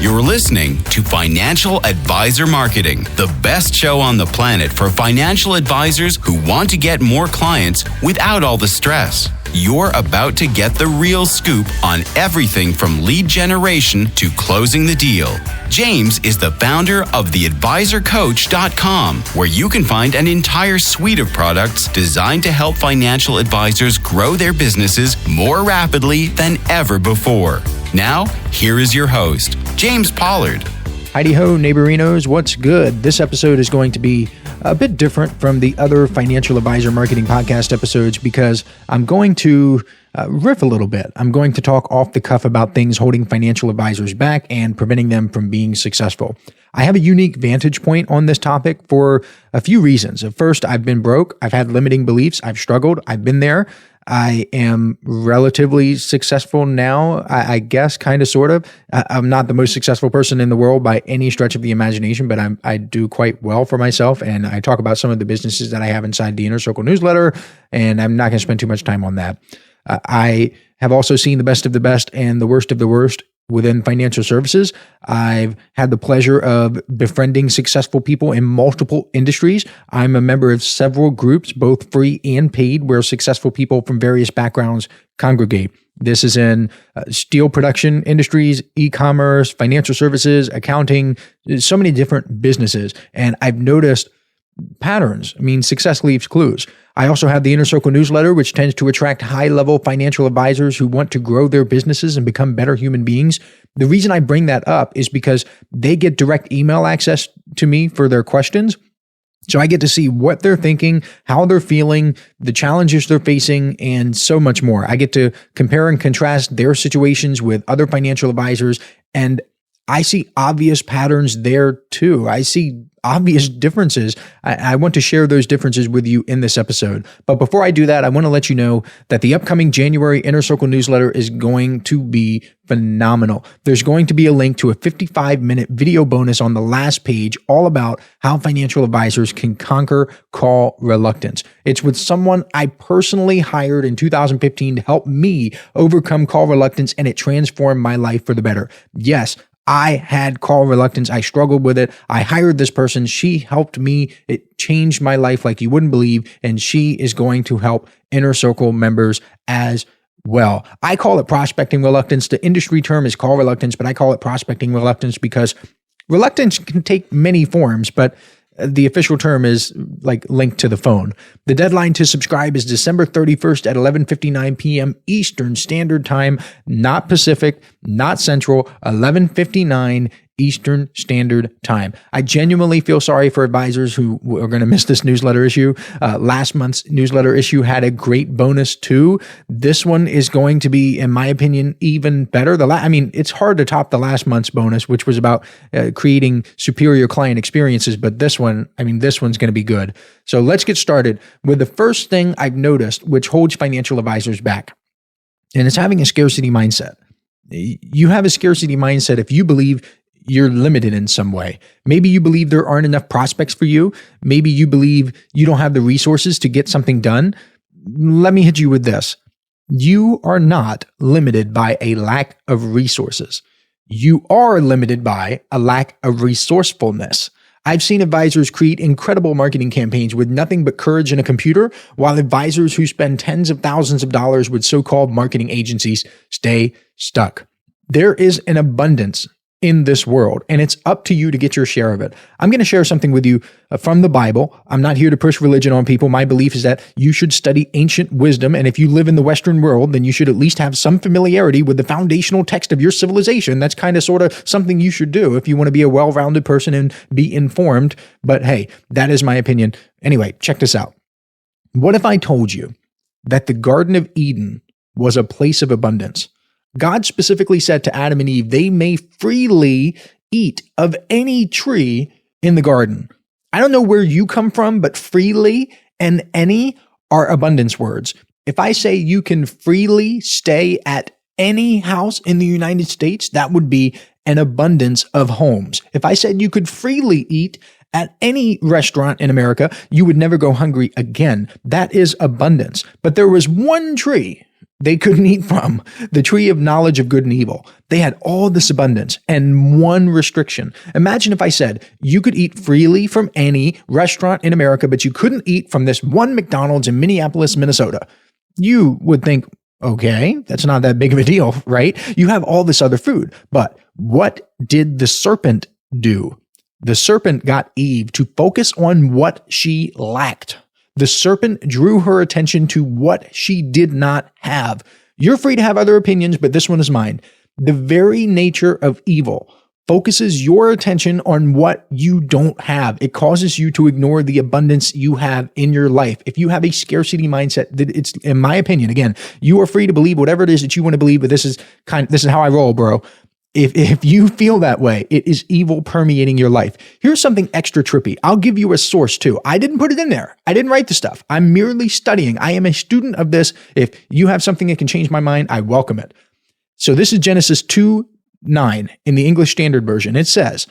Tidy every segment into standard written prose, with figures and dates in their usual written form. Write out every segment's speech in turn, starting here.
You're listening to Financial Advisor Marketing, the best show on the planet for financial advisors who want to get more clients without all the stress. You're about to get the real scoop on everything from lead generation to closing the deal. James is the founder of theadvisorcoach.com, where you can find an entire suite of products designed to help financial advisors grow their businesses more rapidly than ever before. Now, here is your host, James Pollard. Heidi ho, neighborinos, what's good? This episode is going to be a bit different from the other financial advisor marketing podcast episodes because I'm going to riff a little bit. I'm going to talk off the cuff about things holding financial advisors back and preventing them from being successful. I have a unique vantage point on this topic for a few reasons. First, I've been broke. I've had limiting beliefs. I've struggled. I've been there. I am relatively successful now, I guess, kind of, sort of. I'm not the most successful person in the world by any stretch of the imagination, but I do quite well for myself. And I talk about some of the businesses that I have inside the Inner Circle newsletter, and I'm not going to spend too much time on that. I have also seen the best of the best and the worst of the worst within financial services. I've had the pleasure of befriending successful people in multiple industries. I'm a member of several groups, both free and paid, where successful people from various backgrounds congregate. This is in steel production industries, e-commerce, financial services, accounting, so many different businesses. And I've noticed patterns. Success leaves clues. I also have the Inner Circle newsletter, which tends to attract high-level financial advisors who want to grow their businesses and become better human beings. The reason I bring that up is because they get direct email access to me for their questions. So I get to see what they're thinking, how they're feeling, the challenges they're facing, and so much more. I get to compare and contrast their situations with other financial advisors, and I see obvious patterns there too. I see obvious differences. I want to share those differences with you in this episode. But before I do that, I want to let you know that the upcoming January Inner Circle newsletter is going to be phenomenal. There's going to be a link to a 55-minute video bonus on the last page all about how financial advisors can conquer call reluctance. It's with someone I personally hired in 2015 to help me overcome call reluctance, and it transformed my life for the better. Yes, I had call reluctance. I struggled with it. I hired this person. She helped me. It changed my life like you wouldn't believe. And she is going to help Inner Circle members as well. I call it prospecting reluctance. The industry term is call reluctance, but I call it prospecting reluctance because reluctance can take many forms, but the official term is like linked to the phone. The deadline to subscribe is December 31st at 11:59 p.m. Eastern Standard Time, not Pacific, not Central, 11:59 Eastern Standard Time. I genuinely feel sorry for advisors who are going to miss this newsletter issue. Last month's newsletter issue had a great bonus too. This one is going to be, in my opinion, even better. It's hard to top the last month's bonus, which was about creating superior client experiences. But this one's going to be good. So let's get started with the first thing I've noticed, which holds financial advisors back. And it's having a scarcity mindset. You have a scarcity mindset if you believe you're limited in some way. Maybe you believe there aren't enough prospects for you. Maybe you believe you don't have the resources to get something done. Let me hit you with this. You are not limited by a lack of resources. You are limited by a lack of resourcefulness. I've seen advisors create incredible marketing campaigns with nothing but courage and a computer, while advisors who spend tens of thousands of dollars with so-called marketing agencies stay stuck. There is an abundance in this world, and it's up to you to get your share of it. I'm going to share something with you from the Bible. I'm not here to push religion on people. My belief is that you should study ancient wisdom, and if you live in the Western world, then you should at least have some familiarity with the foundational text of your civilization. That's kind of sort of something you should do if you want to be a well-rounded person and be informed. But hey, that is my opinion. Anyway, check this out. What if I told you that the Garden of Eden was a place of abundance? God specifically said to Adam and Eve, they may freely eat of any tree in the garden. I don't know where you come from, but freely and any are abundance words. If I say you can freely stay at any house in the United States, that would be an abundance of homes. If I said you could freely eat at any restaurant in America, you would never go hungry again. That is abundance. But there was one tree they couldn't eat from, the tree of knowledge of good and evil. They had all this abundance and one restriction. Imagine if I said you could eat freely from any restaurant in America, but you couldn't eat from this one McDonald's in Minneapolis, Minnesota. You would think, okay, that's not that big of a deal, right? You have all this other food. But what did the serpent do? The serpent got Eve to focus on what she lacked. The serpent drew her attention to what she did not have. You're free to have other opinions, but this one is mine. The very nature of evil focuses your attention on what you don't have. It causes you to ignore the abundance you have in your life. If you have a scarcity mindset, it's, in my opinion, again, you are free to believe whatever it is that you want to believe, but this is how I roll, bro. If you feel that way, it is evil permeating your life. Here's something extra trippy. I'll give you a source too. I didn't put it in there. I didn't write the stuff. I'm merely studying. I am a student of this. If you have something that can change my mind, I welcome it. So this is Genesis 2:9 in the English Standard Version. It says,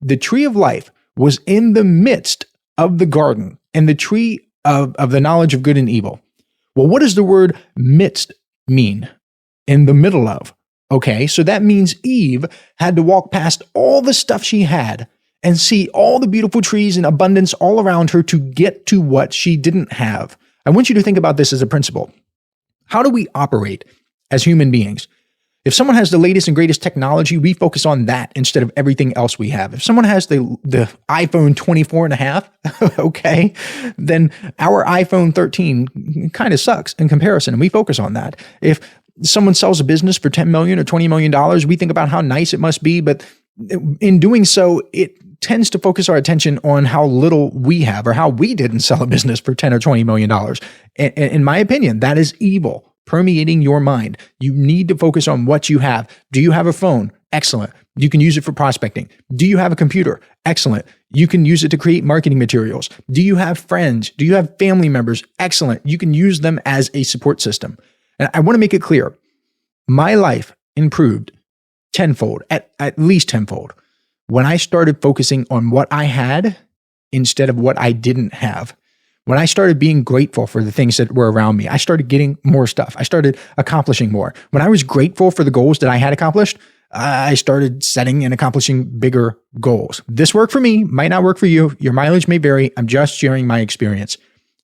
the tree of life was in the midst of the garden and the tree of the knowledge of good and evil. Well, what does the word midst mean? In the middle of. Okay, so that means Eve had to walk past all the stuff she had and see all the beautiful trees and abundance all around her to get to what she didn't have. I want you to think about this as a principle. How do we operate as human beings? If someone has the latest and greatest technology, we focus on that instead of everything else we have. If someone has the iPhone 24 and a half, okay, then our iPhone 13 kind of sucks in comparison, and we focus on that. If someone sells a business for $10 million or $20 million, we think about how nice it must be, but in doing so, it tends to focus our attention on how little we have or how we didn't sell a business for $10 or $20 million. And in my opinion, that is evil permeating your mind. You need to focus on what you have. Do you have a phone? Excellent. You can use it for prospecting. Do you have a computer? Excellent. You can use it to create marketing materials. Do you have friends? Do you have family members? Excellent. You can use them as a support system. And I want to make it clear, my life improved tenfold, at least tenfold, when I started focusing on what I had instead of what I didn't have. When I started being grateful for the things that were around me, I started getting more stuff. I started accomplishing more. When I was grateful for the goals that I had accomplished, I started setting and accomplishing bigger goals. This worked for me, might not work for you. Your mileage may vary. I'm just sharing my experience.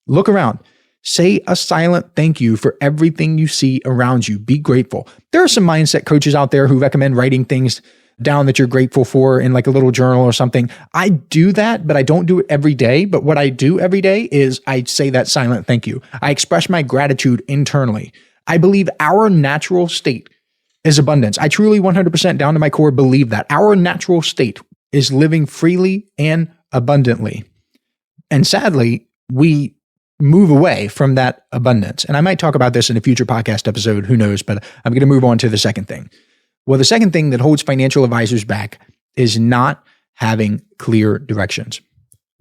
Look around. Say a silent thank you for everything you see around you. Be grateful. There are some mindset coaches out there who recommend writing things down that you're grateful for in like a little journal or something. I do that, but I don't do it every day. But what I do every day is I say that silent thank you. I express my gratitude internally. I believe our natural state is abundance. I truly 100% down to my core believe that our natural state is living freely and abundantly. And sadly, we move away from that abundance. And I might talk about this in a future podcast episode, who knows, but I'm going to move on to the second thing. Well, the second thing that holds financial advisors back is not having clear directions.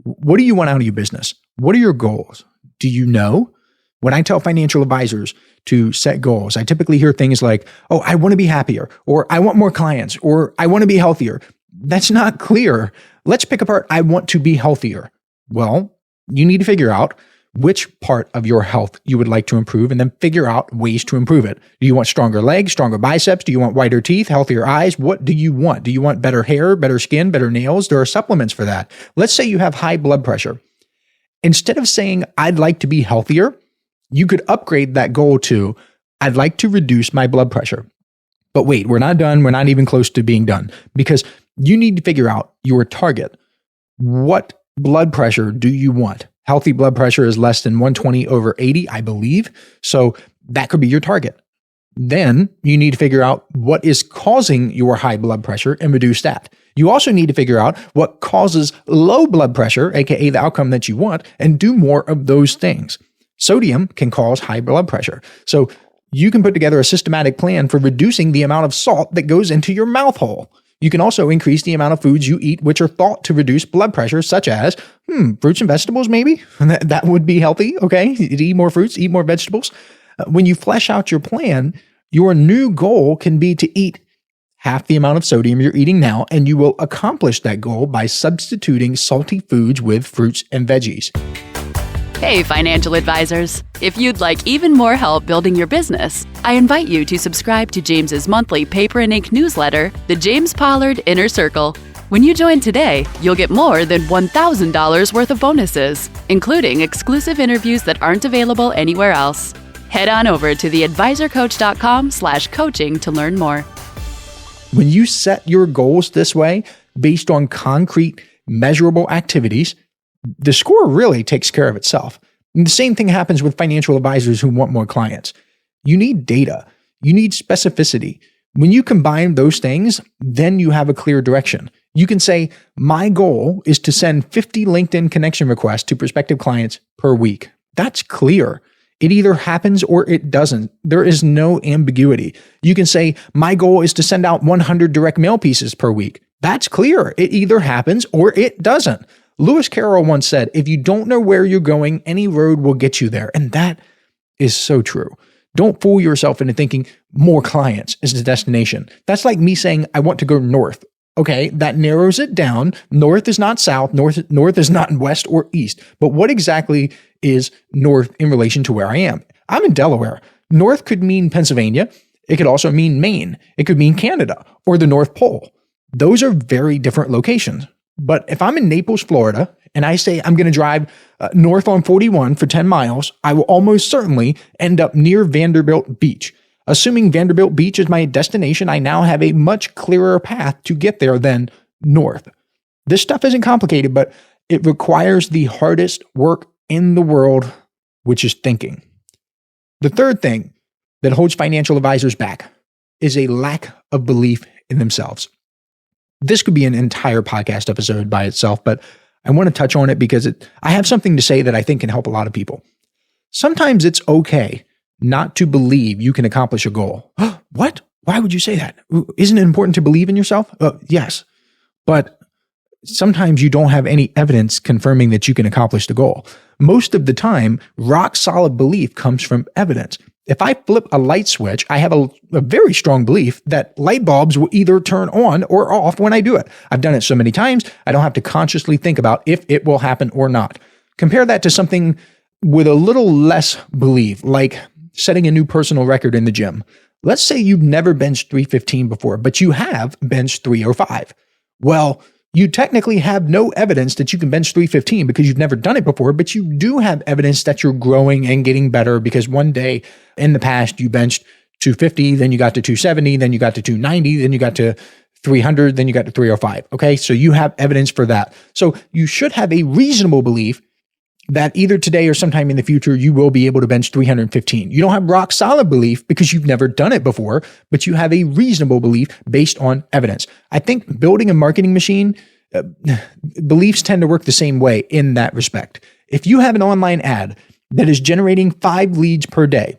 What do you want out of your business? What are your goals? Do you know? When I tell financial advisors to set goals, I typically hear things like, oh, I want to be happier, or I want more clients, or I want to be healthier. That's not clear. Let's pick apart, I want to be healthier. Well, you need to figure out which part of your health you would like to improve, and then figure out ways to improve it. Do you want stronger legs, stronger biceps? Do you want whiter teeth, healthier eyes? What do you want? Do you want better hair, better skin, better nails? There are supplements for that. Let's say you have high blood pressure. Instead of saying, I'd like to be healthier, you could upgrade that goal to, I'd like to reduce my blood pressure. But wait, we're not done. We're not even close to being done, because you need to figure out your target. What blood pressure do you want? Healthy blood pressure is less than 120/80, I believe. So that could be your target. Then you need to figure out what is causing your high blood pressure and reduce that. You also need to figure out what causes low blood pressure, aka the outcome that you want, and do more of those things. Sodium can cause high blood pressure. So you can put together a systematic plan for reducing the amount of salt that goes into your mouth hole. You can also increase the amount of foods you eat, which are thought to reduce blood pressure, such as fruits and vegetables, maybe. That would be healthy, okay? Eat more fruits, eat more vegetables. When you flesh out your plan, your new goal can be to eat half the amount of sodium you're eating now, and you will accomplish that goal by substituting salty foods with fruits and veggies. Hey, financial advisors. If you'd like even more help building your business, I invite you to subscribe to James's monthly paper and ink newsletter, The James Pollard Inner Circle. When you join today, you'll get more than $1,000 worth of bonuses, including exclusive interviews that aren't available anywhere else. Head on over to theadvisorcoach.com/coaching to learn more. When you set your goals this way, based on concrete, measurable activities, the score really takes care of itself. And the same thing happens with financial advisors who want more clients. You need data. You need specificity. When you combine those things, then you have a clear direction. You can say, my goal is to send 50 LinkedIn connection requests to prospective clients per week. That's clear. It either happens or it doesn't. There is no ambiguity. You can say, my goal is to send out 100 direct mail pieces per week. That's clear. It either happens or it doesn't. Lewis Carroll once said, if you don't know where you're going, any road will get you there. And that is so true. Don't fool yourself into thinking more clients is the destination. That's like me saying, I want to go north. Okay, that narrows it down. North is not south. North is not west or east. But what exactly is north in relation to where I am? I'm in Delaware. North could mean Pennsylvania. It could also mean Maine. It could mean Canada or the North Pole. Those are very different locations. But if I'm in Naples, Florida, and I say I'm going to drive north on 41 for 10 miles, I will almost certainly end up near Vanderbilt Beach. Assuming Vanderbilt Beach is my destination, I now have a much clearer path to get there than north. This stuff isn't complicated, but it requires the hardest work in the world, which is thinking. The third thing that holds financial advisors back is a lack of belief in themselves. This could be an entire podcast episode by itself, but I want to touch on it because I have something to say that I think can help a lot of people. Sometimes it's okay not to believe you can accomplish a goal. What? Why would you say that? Isn't it important to believe in yourself? Yes, but sometimes you don't have any evidence confirming that you can accomplish the goal. Most of the time, rock solid belief comes from evidence. If I flip a light switch, I have a very strong belief that light bulbs will either turn on or off when I do it. I've done it so many times, I don't have to consciously think about if it will happen or not. Compare that to something with a little less belief, like setting a new personal record in the gym. Let's say you've never benched 315 before, but you have benched 305. Well, you technically have no evidence that you can bench 315 because you've never done it before, but you do have evidence that you're growing and getting better because one day in the past you benched 250, then you got to 270, then you got to 290, then you got to 300, then you got to 305. Okay, so you have evidence for that. So you should have a reasonable belief that either today or sometime in the future, you will be able to bench 315. You don't have rock solid belief because you've never done it before, but you have a reasonable belief based on evidence. I think building a marketing machine, beliefs tend to work the same way in that respect. If you have an online ad that is generating 5 leads per day,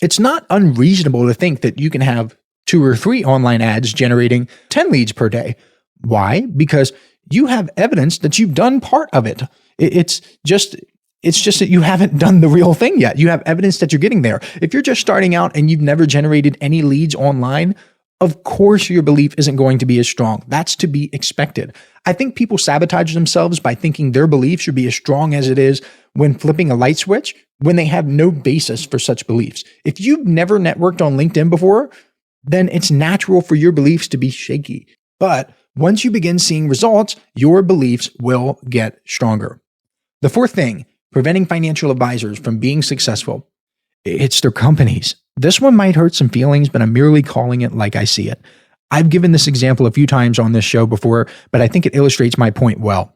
it's not unreasonable to think that you can have 2 or 3 online ads generating 10 leads per day. Why? Because you have evidence that you've done part of it. It's just that you haven't done the real thing yet. You have evidence that you're getting there. If you're just starting out and you've never generated any leads online, of course your belief isn't going to be as strong. That's to be expected. I think people sabotage themselves by thinking their belief should be as strong as it is when flipping a light switch when they have no basis for such beliefs. If you've never networked on LinkedIn before, then it's natural for your beliefs to be shaky. But once you begin seeing results, your beliefs will get stronger. The fourth thing, preventing financial advisors from being successful, it's their companies. This one might hurt some feelings, but I'm merely calling it like I see it. I've given this example a few times on this show before, but I think it illustrates my point well.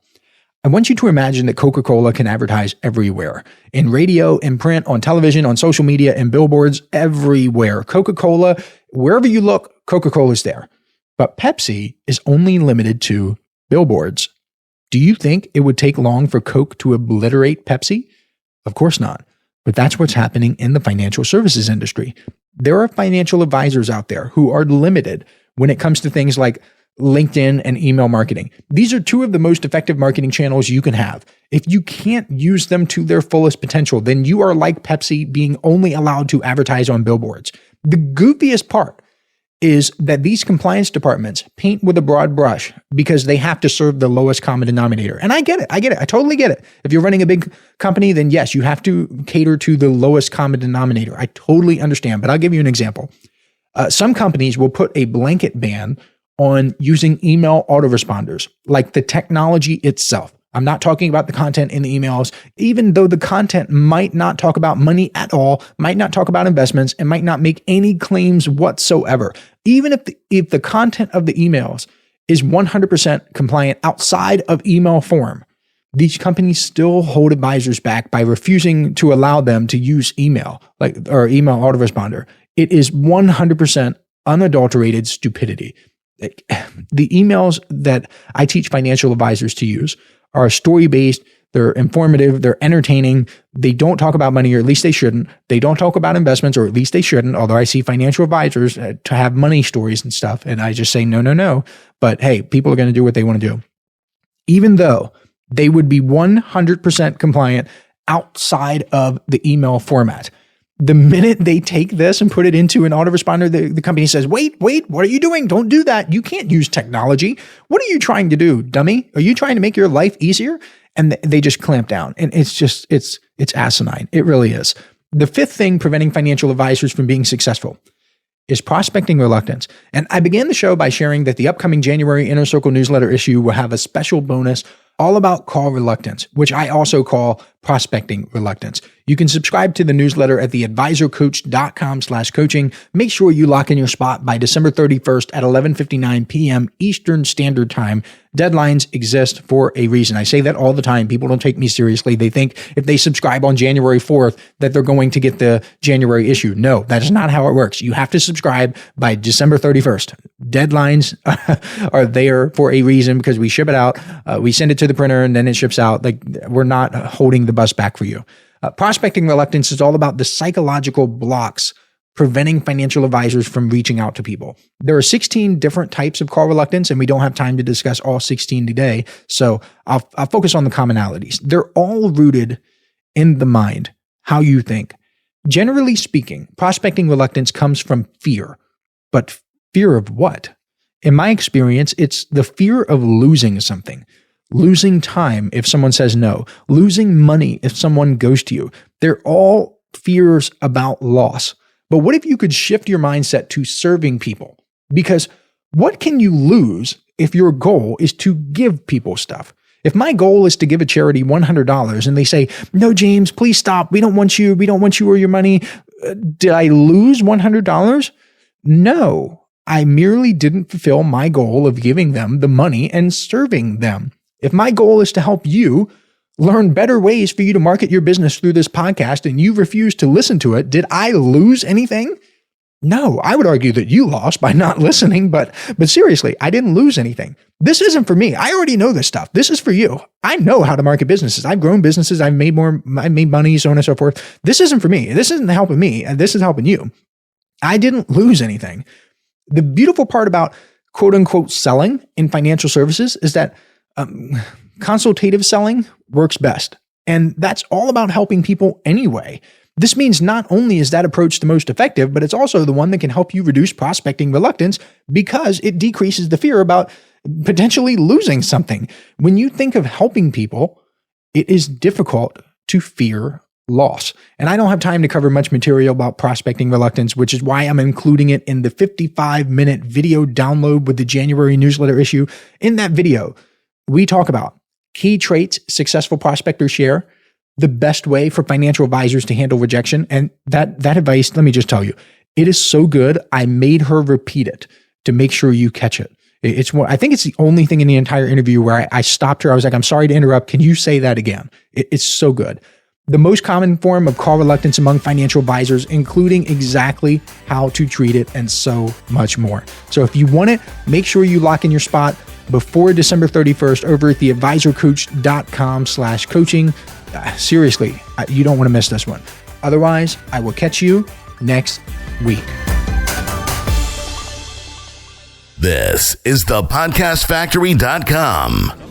I want you to imagine that Coca-Cola can advertise everywhere. In radio, in print, on television, on social media, in billboards, everywhere. Coca-Cola, wherever you look, Coca-Cola's there. But Pepsi is only limited to billboards. Do you think it would take long for Coke to obliterate Pepsi? Of course not. But that's what's happening in the financial services industry. There are financial advisors out there who are limited when it comes to things like LinkedIn and email marketing. These are 2 of the most effective marketing channels you can have. If you can't use them to their fullest potential, then you are like Pepsi being only allowed to advertise on billboards. The goofiest part is that these compliance departments paint with a broad brush because they have to serve the lowest common denominator. And I get it. I totally get it. If you're running a big company, then yes, you have to cater to the lowest common denominator. I totally understand, but I'll give you an example. Some companies will put a blanket ban on using email autoresponders, like the technology itself. I'm not talking about the content in the emails, even though the content might not talk about money at all, might not talk about investments, and might not make any claims whatsoever. Even if the content of the emails is 100% compliant outside of email form, these companies still hold advisors back by refusing to allow them to use email, or email autoresponder. It is 100% unadulterated stupidity. The emails that I teach financial advisors to use are story-based, they're informative, they're entertaining, they don't talk about money, or at least they shouldn't. They don't talk about investments, or at least they shouldn't, although I see financial advisors to have money stories and stuff, and I just say, no. But hey, people are going to do what they want to do. Even though they would be 100% compliant outside of the email format. The minute they take this and put it into an autoresponder, the company says, wait, what are you doing? Don't do that. You can't use technology. What are you trying to do, dummy? Are you trying to make your life easier? And they just clamp down. And it's asinine. It really is. The fifth thing preventing financial advisors from being successful is prospecting reluctance. And I began the show by sharing that the upcoming January Inner Circle newsletter issue will have a special bonus all about call reluctance, which I also call prospecting reluctance. You can subscribe to the newsletter at theadvisorcoach.com/coaching. Make sure you lock in your spot by December 31st at 11:59 p.m. Eastern Standard Time. Deadlines exist for a reason. I say that all the time. People don't take me seriously. They think if they subscribe on January 4th that they're going to get the January issue. No, that is not how it works. You have to subscribe by December 31st. Deadlines are there for a reason because we ship it out. We send it to the printer and then it ships out. Like, we're not holding the bus back for you. Prospecting reluctance is all about the psychological blocks preventing financial advisors from reaching out to people. There are 16 different types of call reluctance, and we don't have time to discuss all 16 today. So I'll focus on the commonalities. They're all rooted in the mind, how you think. Generally speaking, prospecting reluctance comes from fear. But fear of what? In my experience, it's the fear of losing something. Losing time if someone says no. Losing money if someone ghosts you. They're all fears about loss. But what if you could shift your mindset to serving people? Because what can you lose if your goal is to give people stuff? If my goal is to give a charity $100 and they say, no, James, please stop. We don't want you or your money. Did I lose $100? No, I merely didn't fulfill my goal of giving them the money and serving them. If my goal is to help you learn better ways for you to market your business through this podcast and you refuse to listen to it, did I lose anything? No, I would argue that you lost by not listening, but seriously, I didn't lose anything. This isn't for me. I already know this stuff. This is for you. I know how to market businesses. I've grown businesses. I've made money, so on and so forth. This isn't for me. This isn't helping me. And this is helping you. I didn't lose anything. The beautiful part about quote unquote selling in financial services is that consultative selling works best. And that's all about helping people anyway. This means not only is that approach the most effective, but it's also the one that can help you reduce prospecting reluctance because it decreases the fear about potentially losing something. When you think of helping people, it is difficult to fear loss. And I don't have time to cover much material about prospecting reluctance, which is why I'm including it in the 55-minute video download with the January newsletter issue. In that video, we talk about key traits successful prospectors share, the best way for financial advisors to handle rejection. And that advice, let me just tell you, it is so good. I made her repeat it to make sure you catch it. I think it's the only thing in the entire interview where I stopped her. I was like, I'm sorry to interrupt. Can you say that again? It's so good. The most common form of call reluctance among financial advisors, including exactly how to treat it and so much more. So if you want it, make sure you lock in your spot before December 31st over at theadvisorcoach.com/coaching. Seriously, you don't want to miss this one. Otherwise, I will catch you next week. This is thepodcastfactory.com.